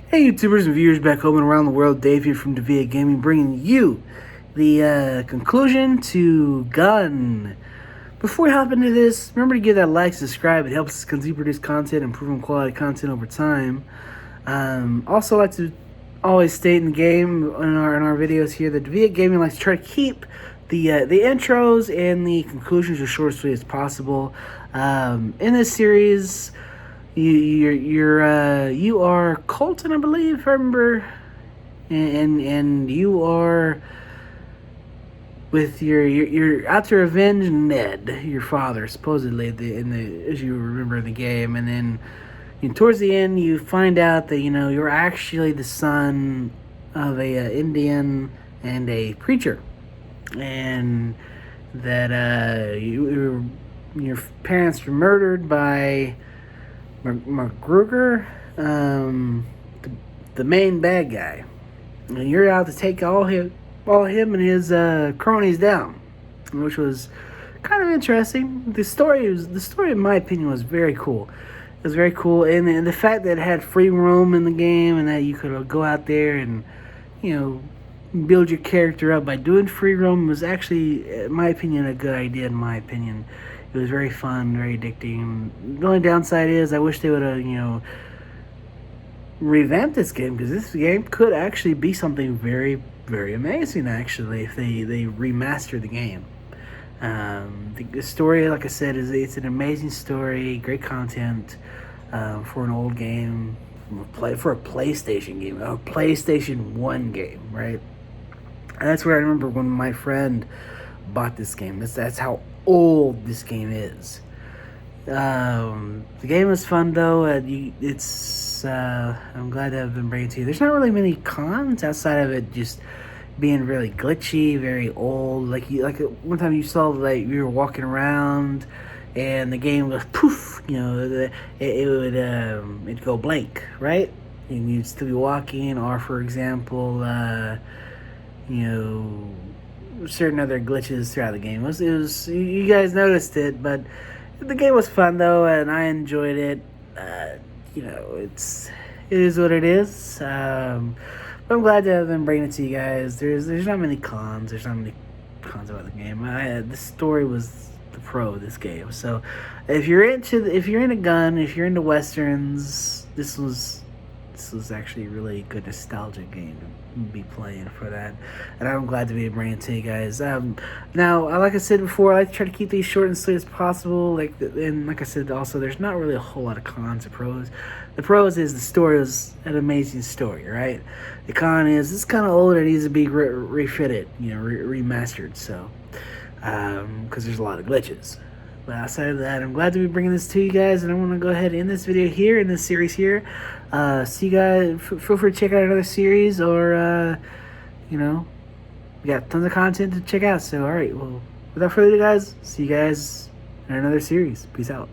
Hey YouTubers and viewers back home and around the world, Dave here from Devia Gaming, bringing you the conclusion to Gun. Before we hop into this, remember to give that like, subscribe. It helps us continue to produce content, improving quality content over time. Also, like to always state in the game in our videos here that Devia Gaming likes to try to keep the intros and the conclusions as short and sweet as possible. In this series, you are Colton, I believe, if I remember, and you are with you're out to revenge Ned, your father, supposedly as you remember in the game, and then towards the end you find out that you're actually the son of a Indian and a preacher, and that your parents were murdered by McGruger, the main bad guy, and you're out to take all him and his cronies down, which was kind of interesting. The story, in my opinion, was very cool. It was very cool, and the fact that it had free roam in the game, and that you could go out there and build your character up by doing free roam was actually, in my opinion, a good idea. In my opinion, it was very fun, very addicting. The only downside is I wish they would have, revamped this game, because this game could actually be something very, very amazing, actually, if they remaster the game. The story, like I said, it's an amazing story, great content for an old game, for a PlayStation game, a PlayStation 1 game, right? And that's where I remember when my friend bought this game. That's how old this game is. The game is fun though. I'm glad to have been bringing it to you. There's not really many cons outside of it just being really glitchy, very old. Like one time you saw, like, you were walking around and the game was poof. It'd go blank, right? And you'd still be walking, or for example, certain other glitches throughout the game. It was you guys noticed it, but the game was fun though, and I enjoyed it. It is what it is. But I'm glad to have been bringing it to you guys. There's not many cons. There's not many cons about the game. The story was the pro of this game. So if you're into Gun, if you're into westerns, this was actually a really good nostalgic game to be playing for that, and I'm glad to be bringing it to you guys. Now, like I said before, I like to try to keep these short and sweet as possible. And like I said, also, there's not really a whole lot of cons or pros. The pros is the story was an amazing story, right? The con is it's kind of old. It needs to be refitted, remastered. So, because there's a lot of glitches. But outside of that, I'm glad to be bringing this to you guys, and I want to go ahead and end this video here, in this series here. See you guys. Feel free to check out another series, or we got tons of content to check out. So, all right. Well, without further ado, guys, see you guys in another series. Peace out.